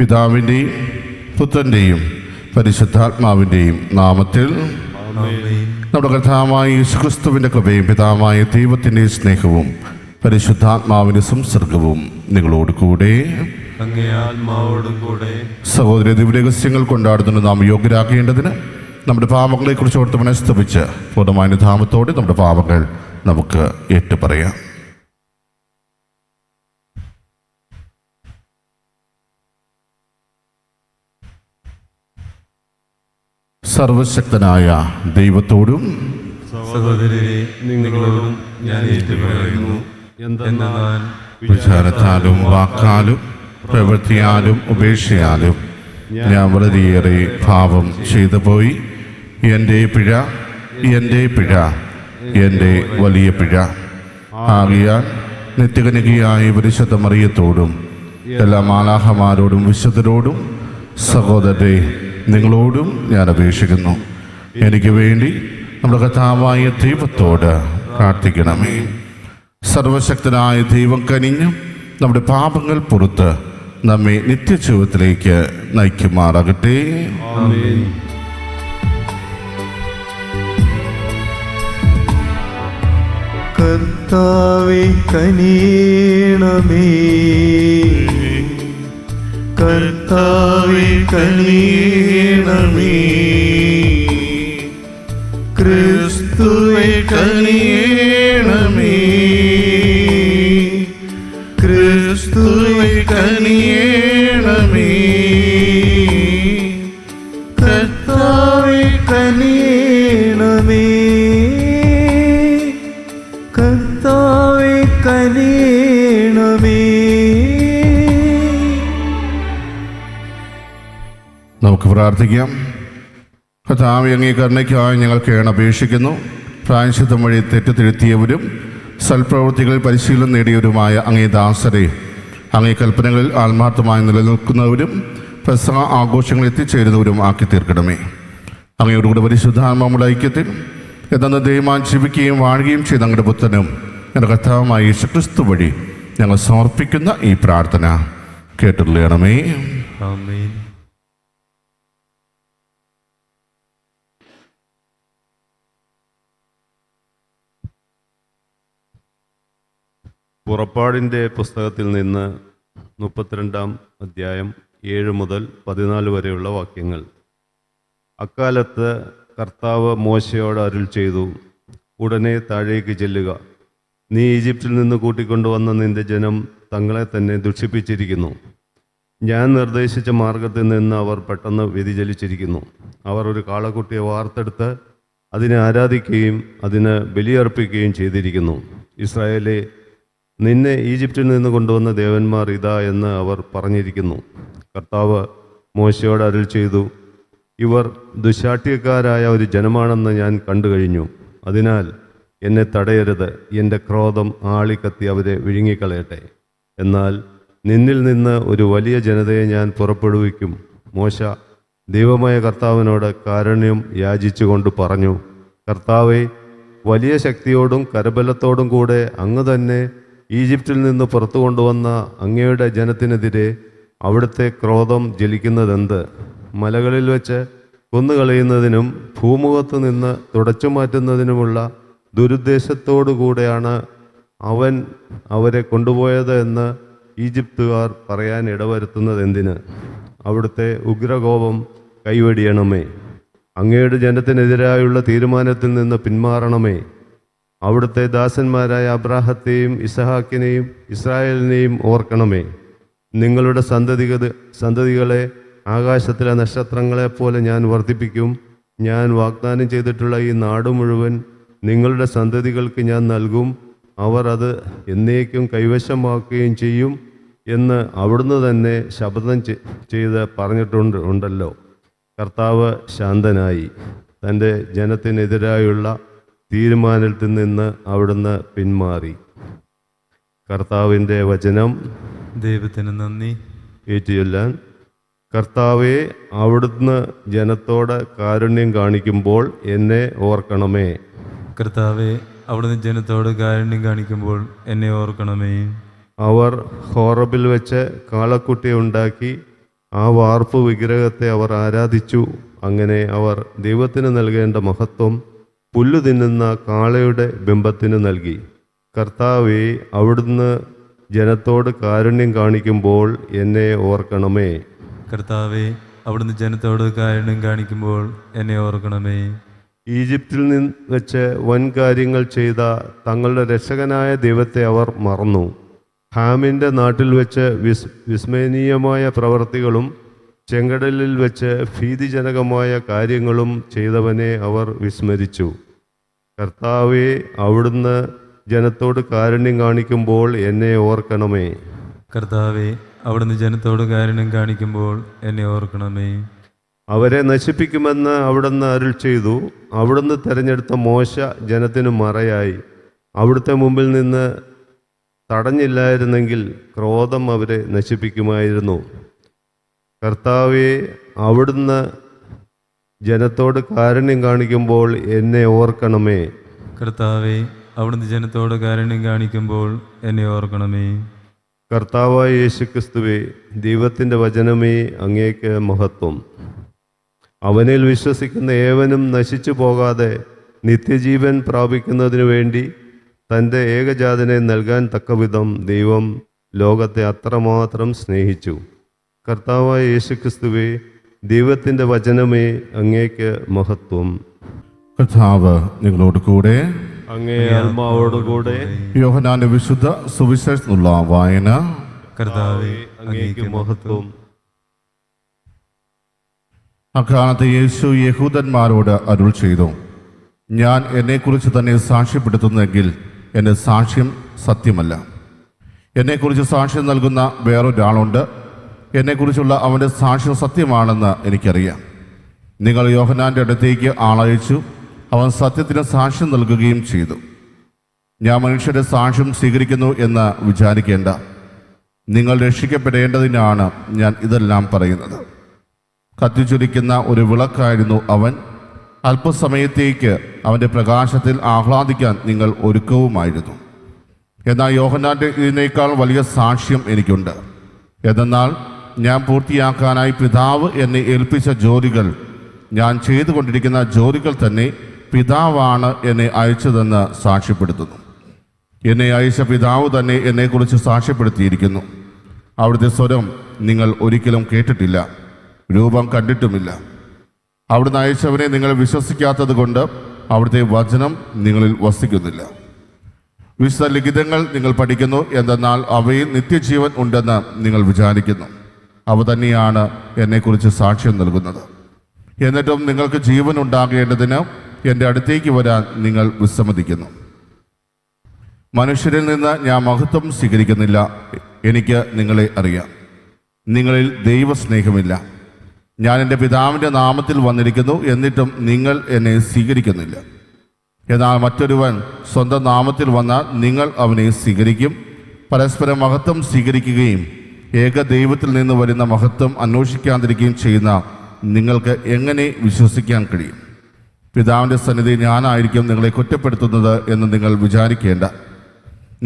പിതാവിൻ്റെയും പുത്രൻ്റെയും പരിശുദ്ധാത്മാവിൻ്റെയും നാമത്തിൽ നമ്മുടെ കർത്താവായ യേശുക്രിസ്തുവിൻ്റെ കൃപയും പിതാവായ ദൈവത്തിൻ്റെ സ്നേഹവും പരിശുദ്ധാത്മാവിൻ്റെ സംസർഗവും നിങ്ങളോട് കൂടെ സഹോദര ദിവ്യരഹസ്യങ്ങൾ കൊണ്ടാടുന്നതിന് നാം യോഗ്യരാക്കേണ്ടതിന് നമ്മുടെ പാപങ്ങളെക്കുറിച്ച് ഓർത്ത് മനസ്തപിച്ച് പൂർണ്ണമായ ധാമത്തോടെ നമ്മുടെ പാപങ്ങൾ നമുക്ക് ഏറ്റുപറയാം. സർവശക്തനായ ദൈവത്തോടും സഹോദരരെ നിങ്ങളോടും ഞാൻ ഏറ്റുപറയുന്നു. എന്തെന്നാൽ വിചാരത്താലും വാക്കാലും പ്രവൃത്തിയാലും ഉപേക്ഷയാലും ഞാൻ വളരെയേറെ പാപം ചെയ്തു പോയി. എൻ്റെ പിഴ, എൻ്റെ വലിയ പിഴ. ആകയാൽ നിത്യകനികയായ പരിശുദ്ധ മറിയത്തോടും എല്ലാ മാലാഖമാരോടും വിശുദ്ധരോടും സഹോദരരെ നിങ്ങളോടും ഞാൻ അപേക്ഷിക്കുന്നു, എനിക്ക് വേണ്ടി നമ്മുടെ കർത്താവായ ദൈവത്തോട് പ്രാർത്ഥിക്കണമേ. സർവശക്തനായ ദൈവം കനിഞ്ഞ് നമ്മുടെ പാപങ്ങൾ പുറത്ത് നമ്മെ നിത്യജീവിതത്തിലേക്ക് നയിക്കുമാറാകട്ടെ. ആമേൻ. കർത്താവേ കനിയണമേ, കർത്താവേ കനിയണമേ, ക്രിസ്തുവേ കനിയണമേ, ക്രിസ്തുവേ കനിയണമേ, കർത്താവേ കനിയണമേ, കർത്താവേ കനിയണമേ. നമുക്ക് പ്രാർത്ഥിക്കാം. കർത്താവേ, അങ്ങേ കരുണയ്ക്കായി ഞങ്ങൾ അപേക്ഷിക്കുന്നു. പ്രായശ്ചിത്തം വഴി തെറ്റുതിരുത്തിയവരും സൽപ്രവൃത്തികളിൽ പരിശീലനം നേടിയവരുമായ അങ്ങേ ദാസരെ അങ്ങേ കൽപ്പനകളിൽ ആത്മാർത്ഥമായി നിലനിൽക്കുന്നവരും പെസഹ ആഘോഷങ്ങളിൽ എത്തിച്ചേരുന്നവരും ആക്കി തീർക്കണമേ. അങ്ങയോടുകൂടെ പരിശുദ്ധാത്മാവുടെ ഐക്യത്തിൽ എന്ന ദൈവം ജീവിക്കുകയും വാഴുകയും ചെയ്ത അങ്ങയുടെ പുത്രനും എൻ്റെ കർത്താവുമായ യേശുക്രിസ്തു വഴി ഞങ്ങൾ സമർപ്പിക്കുന്ന ഈ പ്രാർത്ഥന കേട്ടുള്ളണമേ. ആമേൻ. പുറപ്പാടിൻ്റെ പുസ്തകത്തിൽ നിന്ന് 32-ാം അധ്യായം 7 മുതൽ 14 വരെയുള്ള വാക്യങ്ങൾ. അക്കാലത്ത് കർത്താവ് മോശയോട് അരുൾ ചെയ്തു, ഉടനെ താഴേക്ക് ചെല്ലുക. നീ ഈജിപ്തിൽ നിന്ന് കൂട്ടിക്കൊണ്ടുവന്ന നിന്റെ ജനം തങ്ങളെ തന്നെ ദുഷിപ്പിച്ചിരിക്കുന്നു. ഞാൻ നിർദ്ദേശിച്ച മാർഗത്തിൽ നിന്ന് അവർ പെട്ടെന്ന് വ്യതിചലിച്ചിരിക്കുന്നു. അവർ ഒരു കാളക്കുട്ടിയെ വാർത്തെടുത്ത് അതിനെ ആരാധിക്കുകയും അതിന് ബലിയർപ്പിക്കുകയും ചെയ്തിരിക്കുന്നു. ഇസ്രായേലെ, നിന്നെ ഈജിപ്തിൽ നിന്ന് കൊണ്ടുവന്ന ദേവന്മാർ ഇതാ എന്ന് അവർ പറഞ്ഞിരിക്കുന്നു. കർത്താവ് മോശയോട് അരുൾ ചെയ്തു, ഇവർ ദുശാഠ്യക്കാരായ ഒരു ജനമാണെന്ന് ഞാൻ കണ്ടു കഴിഞ്ഞു. അതിനാൽ എന്നെ തടയരുത്. എൻ്റെ ക്രോധം ആളിക്കത്തി അവരെ വിഴുങ്ങിക്കളയട്ടെ. എന്നാൽ നിന്നിൽ നിന്ന് ഒരു വലിയ ജനതയെ ഞാൻ പുറപ്പെടുവിക്കും. മോശ ദൈവമായ കർത്താവിനോട് കാരുണ്യം യാചിച്ചുകൊണ്ട് പറഞ്ഞു, കർത്താവേ, വലിയ ശക്തിയോടും കരബലത്തോടും കൂടെ അങ്ങ് തന്നെ ഈജിപ്തിൽ നിന്ന് പുറത്തു കൊണ്ടുവന്ന അങ്ങയുടെ ജനത്തിനെതിരെ അവിടുത്തെ ക്രോധം ജ്വലിക്കുന്നതെന്ത്? മലകളിൽ വെച്ച് കൊന്നുകളയുന്നതിനും ഭൂമുഖത്ത് നിന്ന് തുടച്ചു മാറ്റുന്നതിനുമുള്ള ദുരുദ്ദേശത്തോടു കൂടെയാണ് അവൻ അവരെ കൊണ്ടുപോയത് എന്ന് ഈജിപ്തുകാർ പറയാൻ ഇടവരുത്തുന്നതെന്തിന്? അവിടുത്തെ ഉഗ്രകോപം കൈവെടിയണമേ. അങ്ങയുടെ ജനത്തിനെതിരായുള്ള തീരുമാനത്തിൽ നിന്ന് പിന്മാറണമേ. അവിടുത്തെ ദാസന്മാരായ അബ്രാഹത്തെയും ഇസഹാക്കിനെയും ഇസ്രായേലിനെയും ഓർക്കണമേ. നിങ്ങളുടെ സന്തതികളെ ആകാശത്തിലെ നക്ഷത്രങ്ങളെപ്പോലെ ഞാൻ വർദ്ധിപ്പിക്കും. ഞാൻ വാഗ്ദാനം ചെയ്തിട്ടുള്ള ഈ നാട് മുഴുവൻ നിങ്ങളുടെ സന്തതികൾക്ക് ഞാൻ നൽകും. അവർ അത് എന്നേക്കും കൈവശമാക്കുകയും ചെയ്യും എന്ന് അവിടുന്ന് തന്നെ ശപഥം ചെയ്ത് പറഞ്ഞിട്ടുണ്ടല്ലോ. കർത്താവ് ശാന്തനായി തൻ്റെ ജനത്തിനെതിരായുള്ള തീരുമാനത്തിൽ നിന്ന് അവിടുന്ന് പിന്മാറി. കർത്താവിൻ്റെ വചനം. ദൈവത്തിന് നന്ദി. ഏറ്റുചൊല്ലാൻ. കർത്താവെ, അവിടുന്ന് ജനത്തോട് കാരുണ്യം കാണിക്കുമ്പോൾ എന്നെ ഓർക്കണമേ. കർത്താവെ, അവിടുന്ന് ജനത്തോട് കാരുണ്യം കാണിക്കുമ്പോൾ എന്നെ ഓർക്കണമേ. അവർ ഹോറബിൽ വെച്ച് കാളക്കുട്ടിയെ ഉണ്ടാക്കി ആ വാർപ്പ് വിഗ്രഹത്തെ അവർ ആരാധിച്ചു. അങ്ങനെ അവർ ദൈവത്തിന് നൽകേണ്ട മഹത്വം പുല്ലു തിന്നുന്ന കാളയുടെ ബിംബത്തിന് നൽകി. കർത്താവേ, അവിടുന്ന് ജനത്തോട് കാരുണ്യം കാണിക്കുമ്പോൾ എന്നെ ഓർക്കണമേ. കർത്താവെ, അവിടുന്ന് ജനത്തോട് കാരുണ്യം കാണിക്കുമ്പോൾ എന്നെ ഓർക്കണമേ. ഈജിപ്തിൽ നിന്ന് വെച്ച് വൻ കാര്യങ്ങൾ ചെയ്ത തങ്ങളുടെ രക്ഷകനായ ദൈവത്തെ അവർ മറന്നു. ഹാമിൻ്റെ നാട്ടിൽ വെച്ച് വിസ്മരണീയമായ പ്രവർത്തികളും ചെങ്കടലിൽ വെച്ച് ഭീതിജനകമായ കാര്യങ്ങളും ചെയ്തവനെ അവർ വിസ്മരിച്ചു. കർത്താവെ, അവിടുന്ന് ജനത്തോട് കാരുണ്യം കാണിക്കുമ്പോൾ എന്നെ ഓർക്കണമേ. കർത്താവെ, അവിടുന്ന് ജനത്തോട് കാരുണ്യം കാണിക്കുമ്പോൾ എന്നെ ഓർക്കണമേ. അവരെ നശിപ്പിക്കുമെന്ന് അവിടുന്ന് അരുൾ ചെയ്തു. അവിടുന്ന് തിരഞ്ഞെടുത്ത മോശ ജനത്തിനു മറയായി. അവിടുത്തെ മുമ്പിൽ നിന്ന് തടഞ്ഞില്ലായിരുന്നെങ്കിൽ ക്രോധം അവരെ നശിപ്പിക്കുമായിരുന്നു. കർത്താവെ, അവിടുന്ന് ജനത്തോട് കാരുണ്യം കാണിക്കുമ്പോൾ എന്നെ ഓർക്കണമേ. കർത്താവെ, അവിടുന്ന് ജനത്തോട് കാരുണ്യം കാണിക്കുമ്പോൾ എന്നെ ഓർക്കണമേ. കർത്താവായ യേശുക്രിസ്തുവേ, ദൈവത്തിൻ്റെ വചനമേ, അങ്ങേക്ക് മഹത്വം. അവനിൽ വിശ്വസിക്കുന്ന ഏവനും നശിച്ചു പോകാതെ നിത്യജീവൻ പ്രാപിക്കുന്നതിനു വേണ്ടി തൻ്റെ ഏകജാതനെ നൽകാൻ തക്കവിധം ദൈവം ലോകത്തെ അത്രമാത്രം സ്നേഹിച്ചു. കർത്താവായ യേശുക്രിസ്തുവേ, ദൈവത്തിൻ്റെ വചനമേ, അങ്ങേക്ക് മഹത്വം. കർത്താവ് നിങ്ങളോട് കൂടെ. അങ്ങേ ആത്മാവോടുകൂടെ. യോഹന്നാന്റെ വിശുദ്ധ സുവിശേഷത്തിനുള്ള വായന. കർത്താവെ, അങ്ങേക്ക് മഹത്വം. അക്കാലത്ത് യേശു യഹൂദന്മാരോട് അരുൾ ചെയ്തു, ഞാൻ എന്നെക്കുറിച്ച് തന്നെ സാക്ഷ്യപ്പെടുത്തുന്നെങ്കിൽ എൻ്റെ സാക്ഷ്യം സത്യമല്ല. എന്നെക്കുറിച്ച് സാക്ഷ്യം നൽകുന്ന വേറൊരാളുണ്ട്. എന്നെക്കുറിച്ചുള്ള അവൻ്റെ സാക്ഷ്യം സത്യമാണെന്ന് എനിക്കറിയാം. നിങ്ങൾ യോഹന്നാൻ്റെ അടുത്തേക്ക് ആളയച്ചു. അവൻ സത്യത്തിന് സാക്ഷ്യം നൽകുകയും ചെയ്തു. ഞാൻ മനുഷ്യരുടെ സാക്ഷ്യം സ്വീകരിക്കുന്നു എന്ന് വിചാരിക്കേണ്ട. നിങ്ങൾ രക്ഷിക്കപ്പെടേണ്ടതിനാണ് ഞാൻ ഇതെല്ലാം പറയുന്നത്. കത്തിച്ചൊലിക്കുന്ന ഒരു വിളക്കായിരുന്നു അവൻ. അല്പസമയത്തേക്ക് അവൻ്റെ പ്രകാശത്തിൽ ആഹ്ലാദിക്കാൻ നിങ്ങൾ ഒരുക്കവുമായിരുന്നു. എന്നാൽ യോഹന്നാൻ്റെ ഇതിനേക്കാൾ വലിയ സാക്ഷ്യം എനിക്കുണ്ട്. എന്നാൽ ഞാൻ പൂർത്തിയാക്കാനായി പിതാവ് എന്നെ ഏൽപ്പിച്ച ജോലികൾ, ഞാൻ ചെയ്തുകൊണ്ടിരിക്കുന്ന ജോലികൾ തന്നെ പിതാവാണ് എന്നെ അയച്ചതെന്ന് സാക്ഷ്യപ്പെടുത്തുന്നു. എന്നെ അയച്ച പിതാവ് തന്നെ എന്നെക്കുറിച്ച് സാക്ഷ്യപ്പെടുത്തിയിരിക്കുന്നു. അവിടുത്തെ സ്വരം നിങ്ങൾ ഒരിക്കലും കേട്ടിട്ടില്ല, രൂപം കണ്ടിട്ടുമില്ല. അവിടുന്ന് അയച്ചവനെ നിങ്ങൾ വിശ്വസിക്കാത്തത് കൊണ്ട് അവിടുത്തെ വചനം നിങ്ങളിൽ വസിക്കുന്നില്ല. വിശുദ്ധ ലിഖിതങ്ങൾ നിങ്ങൾ പഠിക്കുന്നു, എന്തെന്നാൽ അവയിൽ നിത്യജീവൻ ഉണ്ടെന്ന് നിങ്ങൾ വിചാരിക്കുന്നു. അവ തന്നെയാണ് എന്നെക്കുറിച്ച് സാക്ഷ്യം നൽകുന്നത്. എന്നിട്ടും നിങ്ങൾക്ക് ജീവൻ ഉണ്ടാകേണ്ടതിന് എൻ്റെ അടുത്തേക്ക് വരാൻ നിങ്ങൾ വിസമ്മതിക്കുന്നു. മനുഷ്യരിൽ നിന്ന് ഞാൻ മഹത്വം സ്വീകരിക്കുന്നില്ല. എനിക്ക് നിങ്ങളെ അറിയാം. നിങ്ങളിൽ ദൈവസ്നേഹമില്ല. ഞാൻ എൻ്റെ പിതാവിൻ്റെ നാമത്തിൽ വന്നിരിക്കുന്നു, എന്നിട്ടും നിങ്ങൾ എന്നെ സ്വീകരിക്കുന്നില്ല. എന്നാൽ മറ്റൊരുവൻ സ്വന്തം നാമത്തിൽ വന്നാൽ നിങ്ങൾ അവനെ സ്വീകരിക്കും. പരസ്പരം മഹത്വം സ്വീകരിക്കുകയും ഏക ദൈവത്തിൽ നിന്ന് വരുന്ന മഹത്വം അന്വേഷിക്കാതിരിക്കുകയും ചെയ്യുന്ന നിങ്ങൾക്ക് എങ്ങനെ വിശ്വസിക്കാൻ കഴിയും? പിതാവിൻ്റെ സന്നിധി ഞാനായിരിക്കും നിങ്ങളെ കുറ്റപ്പെടുത്തുന്നത് എന്ന് നിങ്ങൾ വിചാരിക്കേണ്ട.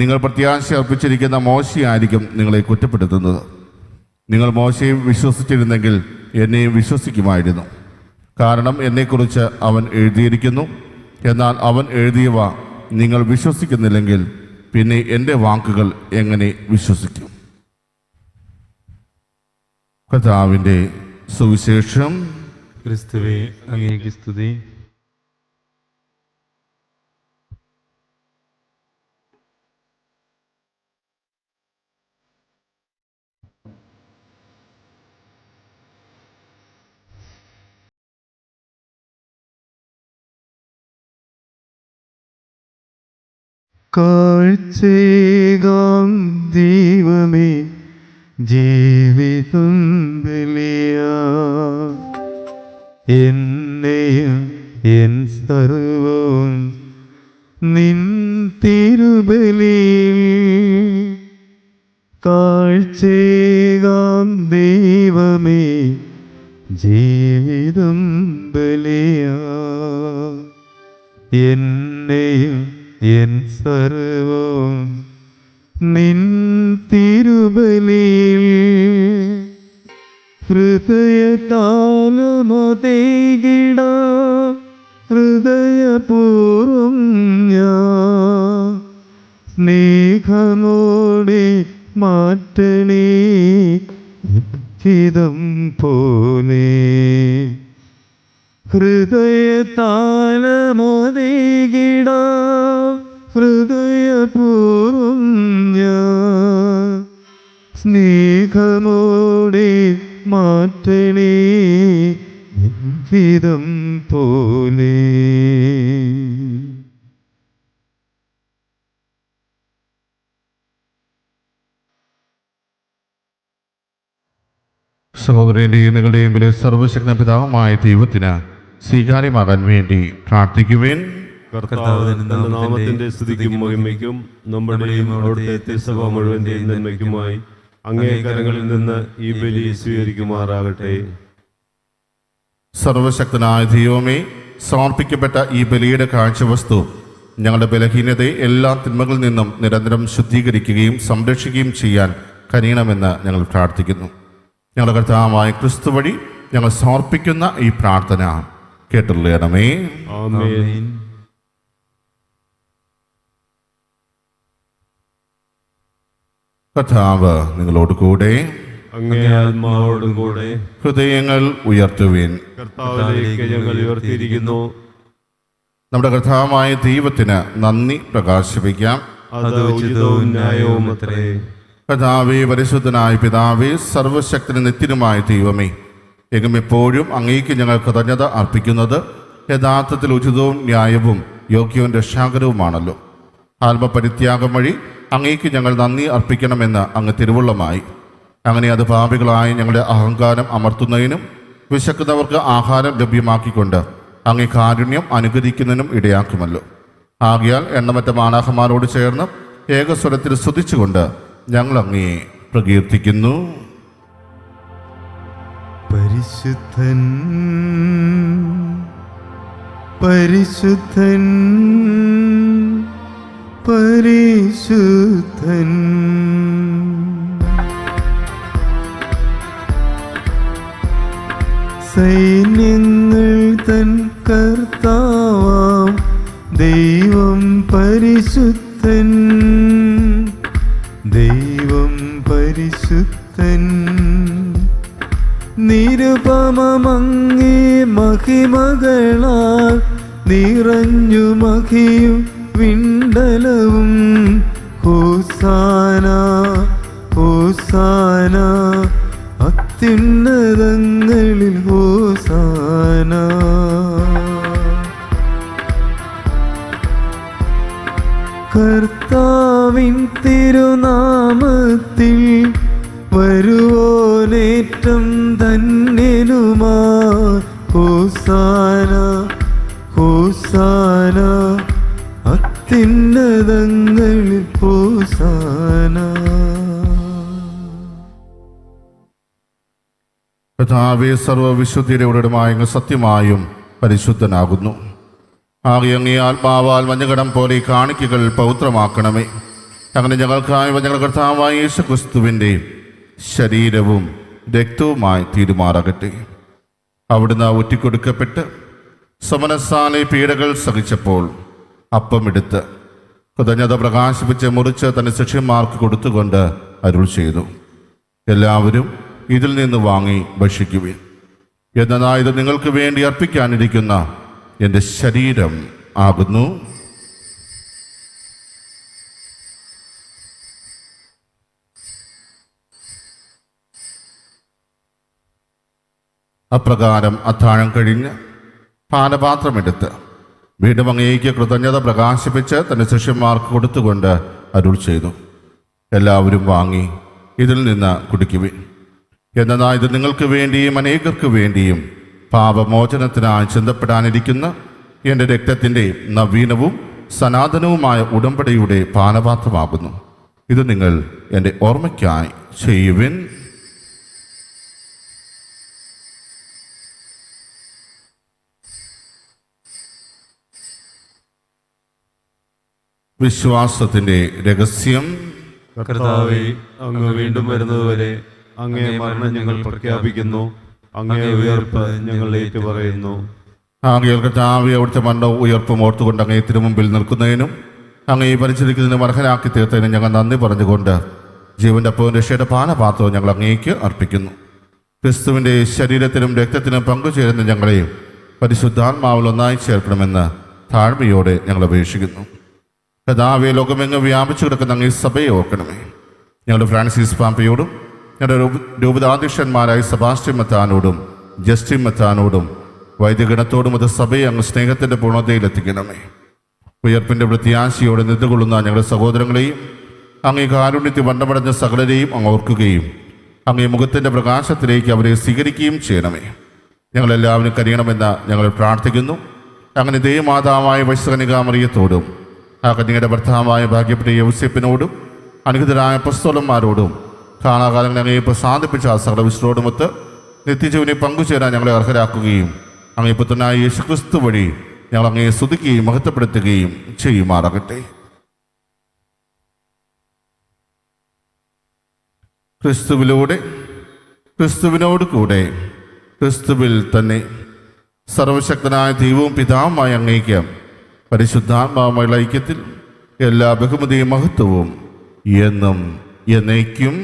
നിങ്ങൾ പ്രത്യാശ അർപ്പിച്ചിരിക്കുന്ന മോശയായിരിക്കും നിങ്ങളെ കുറ്റപ്പെടുത്തുന്നത്. നിങ്ങൾ മോശയും വിശ്വസിച്ചിരുന്നെങ്കിൽ എന്നെയും വിശ്വസിക്കുമായിരുന്നു. കാരണം എന്നെക്കുറിച്ച് അവൻ എഴുതിയിരിക്കുന്നു. എന്നാൽ അവൻ എഴുതിയവ നിങ്ങൾ വിശ്വസിക്കുന്നില്ലെങ്കിൽ പിന്നെ എൻ്റെ വാക്കുകൾ എങ്ങനെ വിശ്വസിക്കും? കർത്താവിൻ്റെ സുവിശേഷം. ക്രിസ്തുവേ, അങ്ങേക്ക് സ്തുതി. കാഴ്ചേകാം ദൈവമേ, ജീവിതം ബലിയാ, എന്നെയും എൻ സർവവും നിൻ തിരുബലിയിൽ. കാഴ്ചേകാം ദൈവമേ, ജീവിതം ബലിയാ, എന്നെയും എൻ സർവവും നിൻ തിരുബലിയിൽ. ഹൃദയതാലമതേകിട ഹൃദയപൂർവം ഞാൻ സ്നേഹമോടെ മാറ്റണേ ഹിതം പോലെ ഹൃദയതാലമതേകിട ഹൃദയപൂർവം ഞാൻ സ്നേഹമോടെ മാറ്റണേ ഹിതം പോലെ. സഹോദരന്റെയും നിങ്ങളുടെയും വലിയ സർവശക്ത പിതാവുമായ ദൈവത്തിന് സ്വീകാര്യമാകാൻ വേണ്ടി പ്രാർത്ഥിക്കുവേൻ. കർത്താവ് തന്റെ നാമത്തിന്റെ സ്തുതിക്കും മഹിമയ്ക്കും നമ്മുടെയും അവിടുത്തെ തിരുസഭ മുഴുവന്റെയും നന്മയ്ക്കുമായി അങ്ങേ കരങ്ങളിൽ നിന്ന് ഈ ബലി സ്വീകരിക്കുമാറാകട്ടെ. സർവശക്തനായ ദൈവമേ, സമർപ്പിക്കപ്പെട്ട ഈ ബലിയുടെ കാഴ്ചവസ്തു ഞങ്ങളുടെ ബലഹീനതയെ എല്ലാ തിന്മകളിൽ നിന്നും നിരന്തരം ശുദ്ധീകരിക്കുകയും സംരക്ഷിക്കുകയും ചെയ്യാൻ കഴിയണമെന്ന് ഞങ്ങൾ പ്രാർത്ഥിക്കുന്നു. ഞങ്ങളുടെ കർത്താവായ ക്രിസ്തു വഴി ഞങ്ങൾ സമർപ്പിക്കുന്ന ഈ പ്രാർത്ഥന കേട്ടുള്ളണമേ. ആമേൻ. കർത്താവ് നിങ്ങളോട് കൂടെ, അങ്ങേ ആത്മാവോടും കൂടെ. ഹൃദയങ്ങൾ ഉയർത്തുവിൻ. കർത്താവിലേക്ക് ഞങ്ങൾ ഉയർത്തിയിരിക്കുന്നു. നമ്മുടെ കർത്താവായ ദൈവത്തിന് നന്ദി പ്രകാശിപ്പിക്കാം. അത് ഉചിതവും ന്യായവും അത്രേ. കർത്താവേ, പരിശുദ്ധനായ പിതാവേ, സർവശക്തനും നിത്യനുമായ ദൈവമേ, എങ്ങും എപ്പോഴും അങ്ങേക്ക് ഞങ്ങൾ കൃതജ്ഞത അർപ്പിക്കുന്നത് യഥാർത്ഥത്തിൽ ഉചിതവും ന്യായവും യോഗ്യവും രക്ഷാകരവുമാണല്ലോ. ആത്മപരിത്യാഗം വഴി അങ്ങേക്ക് ഞങ്ങൾ നന്ദി അർപ്പിക്കണമെന്ന് അങ്ങ് തിരുവുള്ളമായി. അങ്ങനെ അത് പാപികളായ ഞങ്ങളുടെ അഹങ്കാരം അമർത്തുന്നതിനും വിശക്കുന്നവർക്ക് ആഹാരം ലഭ്യമാക്കിക്കൊണ്ട് അങ്ങേ കാരുണ്യം അനുഗ്രഹിക്കുന്നതിനും ഇടയാക്കുമല്ലോ. ആകയാൽ എണ്ണമറ്റ മാലാഖമാരോട് ചേർന്ന് ഏകസ്വരത്തിൽ സ്തുതിച്ചുകൊണ്ട് ഞങ്ങൾ അങ്ങയെ പ്രകീർത്തിക്കുന്നു. പരിശുദ്ധൻ പരിശുദ്ധൻ പരിശുദ്ധൻ. സൈന്യങ്ങൾ തൻ കർത്താവാം ദൈവം പരിശുദ്ധൻ, ദൈവം പരിശുദ്ധൻ. നിരുപമമങ്ങേ മഹിമകളാൽ നിറഞ്ഞു മഹിയും വിണ്ടലവും. ഹോസാന ഹോസാന അത്യുന്നതങ്ങളിൽ ഹോസാന. കർത്താവിൻ തിരുനാമത്തിൽ വരുവോനേറ്റം ധന്യനുമാ. ഹോസാന ഹോസാന അത്യുന്നതങ്ങളിൽ ഹോസാന. കർത്താവേ, സർവ്വവിശുദ്ധിയുടെ ഉടമയായ അങ്ങ് സത്യമായും പരിശുദ്ധനാകുന്നു. ആകെ അങ്ങേ ആത്മാവാൽ മഞ്ഞകടം പോലെ ഈ കാണിക്കകൾ പൗത്രമാക്കണമേ. അങ്ങനെ ഞങ്ങൾക്കായി ഞങ്ങളുടെ കർത്താവായ യേശു ക്രിസ്തുവിൻ്റെ ശരീരവും രക്തവുമായി തീരുമാറാകട്ടെ. അവിടുന്ന് ഒറ്റിക്കൊടുക്കപ്പെട്ട് സമനസാലെ പീഡകൾ സഹിച്ചപ്പോൾ അപ്പമെടുത്ത് കൃതജ്ഞത പ്രകാശിപ്പിച്ച് മുറിച്ച് തന്റെ ശിഷ്യന്മാർക്ക് കൊടുത്തുകൊണ്ട് അരുൾ ചെയ്തു, എല്ലാവരും ഇതിൽ നിന്ന് വാങ്ങി ഭക്ഷിക്കുവിൻ. എന്നാൽ ഇത് നിങ്ങൾക്ക് വേണ്ടി അർപ്പിക്കാനിരിക്കുന്ന എൻ്റെ ശരീരം ആകുന്നു. അപ്രകാരം അത്താഴം കഴിഞ്ഞ് പാനപാത്രമെടുത്ത് വീണ്ടും അങ്ങേക്ക് കൃതജ്ഞത പ്രകാശിപ്പിച്ച് തന്റെ ശിഷ്യന്മാർക്ക് കൊടുത്തുകൊണ്ട് അരുൾ ചെയ്തു, എല്ലാവരും വാങ്ങി ഇതിൽ നിന്ന് കുടിക്കുവിൻ. എന്നാൽ ഇത് നിങ്ങൾക്ക് വേണ്ടിയും അനേകർക്ക് വേണ്ടിയും പാപമോചനത്തിനായി ചിന്തപ്പെടാനിരിക്കുന്ന എൻ്റെ രക്തത്തിൻ്റെ നവീനവും സനാതനവുമായ ഉടമ്പടിയുടെ പാനപാത്രമാകുന്നു. ഇത് നിങ്ങൾ എൻ്റെ ഓർമ്മയ്ക്കായി ചെയ്യുവിൻ. വിശ്വാസത്തിൻ്റെ രഹസ്യം. കർത്താവേ, അങ്ങ് വീണ്ടും വരുന്നതുവരെ അങ്ങേ മരണം ഞങ്ങൾ പ്രഖ്യാപിക്കുന്നു. അങ്ങേ ഉയർപ്പ് ഞങ്ങൾ ഏറ്റുപറയുന്നു. ആകയാൽ കർത്താവേ, അവിടുത്തെ മരണവും ഉയർപ്പും ഓർത്തുകൊണ്ട് അങ്ങേ തിരുമുമ്പിൽ നിൽക്കുന്നതിനും അങ്ങേ പരിചരിക്കുന്നതിനും അർഹരാക്കി തീർത്തതിനും ഞങ്ങൾ നന്ദി പറഞ്ഞുകൊണ്ട് ജീവന്റെ അപ്പവും രക്ഷയുടെ പാനപാത്രവും ഞങ്ങൾ അങ്ങേക്ക് അർപ്പിക്കുന്നു. ക്രിസ്തുവിൻ്റെ ശരീരത്തിനും രക്തത്തിനും പങ്കുചേരുന്ന ഞങ്ങളെയും പരിശുദ്ധാത്മാവിൽ ഒന്നായി ചേർക്കണമെന്ന് താഴ്മയോടെ ഞങ്ങൾ അപേക്ഷിക്കുന്നു. കർത്താവേ, ലോകമെങ്ങും വ്യാപിച്ചു കിടക്കുന്ന അങ്ങേ സഭയെ ഓർക്കണമേ. ഞങ്ങളുടെ ഫ്രാൻസിസ് പാപ്പയോടും ഞങ്ങളുടെ രൂപതാധ്യക്ഷന്മാരായ സെബാസ്റ്റ്യൻ മെത്രാനോടും ജസ്റ്റിൻ മെത്രാനോടും വൈദികഗണത്തോടും അത് സഭയെ അങ്ങ് സ്നേഹത്തിൻ്റെ പൂർണ്ണതയിലെത്തിക്കണമേ. ഉയർപ്പിൻ്റെ പ്രത്യാശയോടെ നിലകൊള്ളുന്ന ഞങ്ങളുടെ സഹോദരങ്ങളെയും അങ്ങേ കാരുണ്യത്തിൽ വണ്ണമടഞ്ഞ സകലരെയും അങ്ങ് ഓർക്കുകയും അങ്ങേ മുഖത്തിൻ്റെ പ്രകാശത്തിലേക്ക് അവരെ സ്വീകരിക്കുകയും ചെയ്യണമേ. ഞങ്ങളെല്ലാവരും കനിയണമെന്ന് ഞങ്ങൾ പ്രാർത്ഥിക്കുന്നു. അങ്ങനെ ദൈവമാതാവായ പരിശുദ്ധകന്യകാമറിയത്തോടും ആ കന്യകയുടെ ഭർത്താവായ ഭാഗ്യപ്പെട്ട യൗസേപ്പിനോടും അനുഗ്രഹീതരായ അപ്പോസ്തലന്മാരോടും കാലാകാലങ്ങളെ അങ്ങയെ പ്രസാദിപ്പിച്ച ആ സകല വിശുദ്ധരോടുമൊത്ത് നിത്യജീവനെ പങ്കുചേരാൻ ഞങ്ങളെ അർഹരാക്കുകയും അങ്ങേ പുത്രനായ യേശുക്രിസ്തു വഴി ഞങ്ങൾ അങ്ങയെ സ്തുതിക്കുകയും മഹത്വപ്പെടുത്തുകയും ചെയ്യുമാറാകട്ടെ. ക്രിസ്തുവിലൂടെ, ക്രിസ്തുവിനോട് കൂടെ, ക്രിസ്തുവിൽ തന്നെ സർവശക്തനായ ദൈവവും പിതാവുമായ അങ്ങേക്ക് പരിശുദ്ധാത്മാവുമായുള്ള ഐക്യത്തിൽ എല്ലാ ബഹുമതിയും മഹത്വവും എന്നും എന്നേക്കും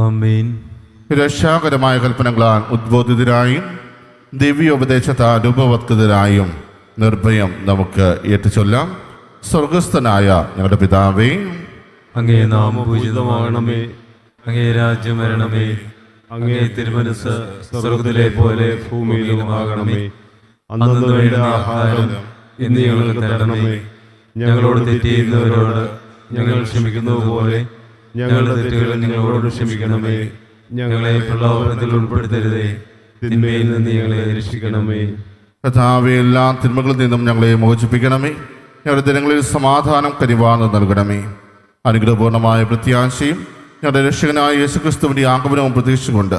ആമേൻ. രക്ഷാകരമായ കൽപ്പനകളാൽ ഉദ്ബോധിതരായും ദിവ്യോപദേശത്താൽ രൂപവത്കൃതരായും നിർഭയം നമുക്ക് ഏറ്റുചൊല്ലാം. സ്വർഗസ്ഥനായ ഞങ്ങളുടെ പിതാവേ, അങ്ങേ നാമം പൂജിതമാകണമേ. അങ്ങേ രാജ്യം വരണമേ. അങ്ങേ തിരുമനസ് സ്വർഗ്ഗത്തിലെ പോലെ ഭൂമിയിലുമാകണമേ. അന്നു വേണ്ട ആഹാരം ഇന്ന് ഞങ്ങൾക്ക് തരണമേ. ഞങ്ങളോട് തെറ്റ് ചെയ്യുന്നവരോട് ഞങ്ങൾ ക്ഷമിക്കുന്നത് പോലെ ഞങ്ങളുടെ തെറ്റുകൾ ഞങ്ങളോട് ക്ഷമിക്കണമേ. ഞങ്ങളെ പ്രലോഭനത്തിൽ ഉൾപ്പെടുത്തരുതേ, തിന്മയിൽ നിന്ന് ഞങ്ങളെ രക്ഷിക്കണമേ. കർത്താവേ, എല്ലാ തിന്മകളിൽ നിന്നും ഞങ്ങളെ മോചിപ്പിക്കണമേ. ഞങ്ങളുടെ ദിനങ്ങളിൽ സമാധാനം കനിവാർന്ന് നൽകണമേ. അനുഗ്രഹപൂർണമായ പ്രത്യാശയും ഞങ്ങളുടെ രക്ഷകനായ യേശുക്രിസ്തുവിൻ്റെ ആഗമനവും പ്രതീക്ഷിച്ചുകൊണ്ട്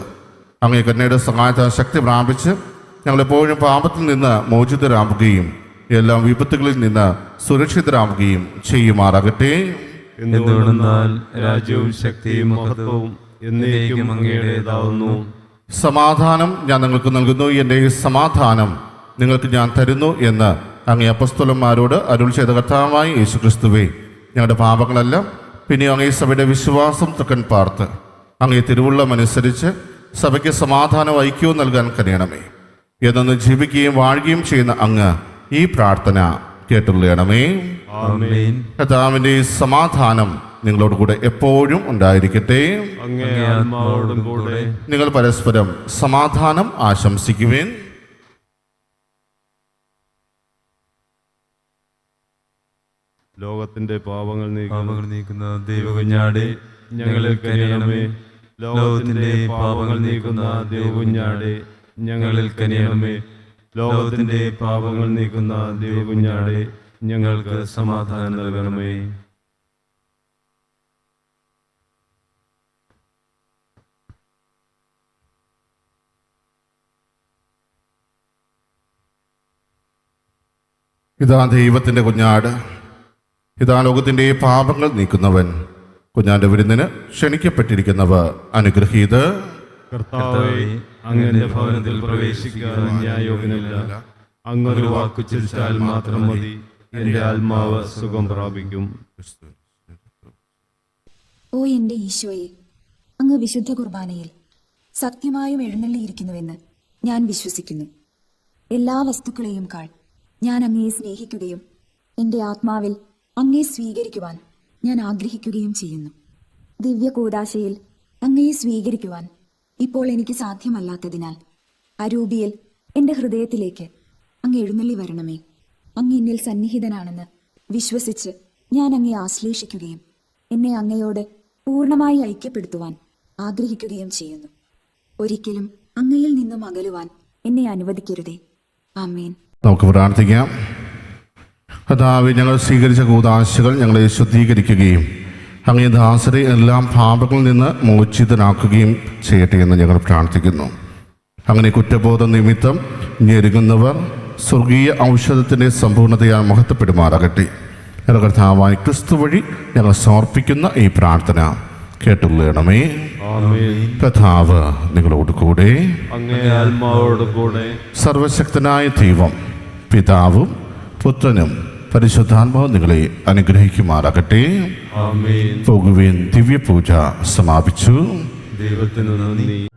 അങ്ങേ കരുണയുടെ സഹായത്താൽ ശക്തി പ്രാപിച്ച് ഞങ്ങളെപ്പോഴും പാപത്തിൽ നിന്ന് മോചിതരാവുകയും എല്ലാ വിപത്തുകളിൽ നിന്ന് സുരക്ഷിതരാവുകയും ചെയ്യുമാറാകട്ടെ. എന്തുകൊണ്ടെന്നാൽ രാജ്യവും ശക്തിയും മഹത്വവും എന്നേക്കും അങ്ങയുടേതാവുന്നു. സമാധാനം ഞാൻ നിങ്ങൾക്ക് നൽകുന്നു, എൻ്റെ സമാധാനം നിങ്ങൾക്ക് ഞാൻ തരുന്നു എന്ന് അങ്ങേ അപ്പോസ്തലന്മാരോട് അരുൾ ചെയ്ത കർത്താവായ യേശുക്രിസ്തുവേ, ഞങ്ങളുടെ പാപങ്ങളെല്ലാം പിന്നെ അങ്ങേ സഭയുടെ വിശ്വാസം തൃക്കൺ പാർത്ത് അങ്ങേ തിരുവുള്ളമനുസരിച്ച് സഭയ്ക്ക് സമാധാനം ഐക്യവും നൽകാൻ കഴിയണമേ. എന്നൊന്ന് ജീവിക്കുകയും വാഴുകയും ചെയ്യുന്ന അങ്ങ് ഈ പ്രാർത്ഥന കേട്ടുള്ളണമേ. ആമേൻ. കർത്താവിൻ്റെ സമാധാനം നിങ്ങളോട് കൂടെ എപ്പോഴും ഉണ്ടായിരിക്കട്ടെ. അങ്ങേ ആത്മാവോടും കൂടെ. നിങ്ങൾ പരസ്പരം സമാധാനം ആശംസിക്കുവേൻ. ലോകത്തിന്റെ പാപങ്ങൾ നീക്കുന്ന ദൈവകുഞ്ഞാടേ, ഞങ്ങളിൽ കനിയണമേ. ലോകത്തിന്റെ പാപങ്ങൾ നീക്കുന്ന ദൈവകുഞ്ഞാടേ, ഞങ്ങളിൽ കനിയണമേ. ലോകത്തിന്റെ പാപങ്ങൾ നീക്കുന്ന ദൈവകുഞ്ഞാടേ, ഞങ്ങൾക്ക് സമാധാനം നൽകണമേ. ഇതാ ദൈവത്തിൻ്റെ കുഞ്ഞാട്, ഇതാ ലോകത്തിൻ്റെ പാപങ്ങൾ നീക്കുന്നവൻ. കുഞ്ഞാന്റെ വിരുന്നിന് ക്ഷണിക്കപ്പെട്ടിരിക്കുന്നവർ അനുഗ്രഹീത്. കർത്താവേ, അങ്ങയുടെ ഭവനത്തിൽ പ്രവേശിക്കാൻ ഞാൻ യോഗ്യനല്ല. അങ്ങൊരു വാക്കു ചിരിച്ചാൽ മാത്രം മതി, എൻ്റെ ആത്മാവ് സുഖം പ്രാപിക്കും. ഓ എൻ്റെ ഈശോയെ, അങ്ങ് വിശുദ്ധ കുർബാനയിൽ സത്യമായും എഴുന്നള്ളിയിരിക്കുന്നുവെന്ന് ഞാൻ വിശ്വസിക്കുന്നു. എല്ലാ വസ്തുക്കളെയും കാൾ ഞാൻ അങ്ങയെ സ്നേഹിക്കുകയും എൻ്റെ ആത്മാവിൽ അങ്ങയെ സ്വീകരിക്കുവാൻ ഞാൻ ആഗ്രഹിക്കുകയും ചെയ്യുന്നു. ദിവ്യ കൂദാശയിൽ അങ്ങയെ സ്വീകരിക്കുവാൻ ഇപ്പോൾ എനിക്ക് സാധ്യമല്ലാത്തതിനാൽ അരൂപിയിൽ എൻ്റെ ഹൃദയത്തിലേക്ക് അങ്ങ് എഴുന്നള്ളി വരണമേ. അങ്ങ് എന്നിൽ സന്നിഹിതനാണെന്ന് വിശ്വസിച്ച് ഞാൻ അങ്ങയെ ആശ്ലേഷിക്കുകയും എന്നെ അങ്ങയോട് പൂർണ്ണമായി ഐക്യപ്പെടുത്തുവാൻ ആഗ്രഹിക്കുകയും ചെയ്യുന്നു. ഒരിക്കലും അങ്ങയിൽ നിന്നും അകലുവാൻ എന്നെ അനുവദിക്കരുതേ. ആമേൻ. നമുക്ക് പ്രാർത്ഥിക്കാം. കർത്താവേ, ഞങ്ങൾ സ്വീകരിച്ച കൂദാശകൾ ഞങ്ങളെ ശുദ്ധീകരിക്കുകയും അങ്ങേ ദാസരെ എല്ലാം പാപങ്ങളിൽ നിന്ന് മോചിതനാക്കുകയും ചെയ്യട്ടെ എന്ന് ഞങ്ങൾ പ്രാർത്ഥിക്കുന്നു. അങ്ങനെ കുറ്റബോധ നിമിത്തം ഞെരുങ്ങുന്നവർ സ്വർഗീയ ഔഷധത്തിൻ്റെ സമ്പൂർണ്ണതയാൽ മഹത്വപ്പെടുമാറാകട്ടെ. ഞങ്ങളുടെ കർത്താവായ ക്രിസ്തു വഴി ഞങ്ങൾ സമർപ്പിക്കുന്ന ഈ പ്രാർത്ഥന കേട്ടുള്ളണമേ. ആമേൻ. കഥാവ് നിങ്ങളോട് കൂടെ. അങ്ങേ ആത്മാവോട് കൂടെ. സർവശക്തനായ ദൈവം പിതാവും പുത്രനും പരിശുദ്ധാത്മാവും നിങ്ങളെ അനുഗ്രഹിക്കുമാറാകട്ടെ. ആമേൻ. പോകുവിൻ, ദിവ്യപൂജ സമാപിച്ചു. ദൈവത്തിന് നന്ദി.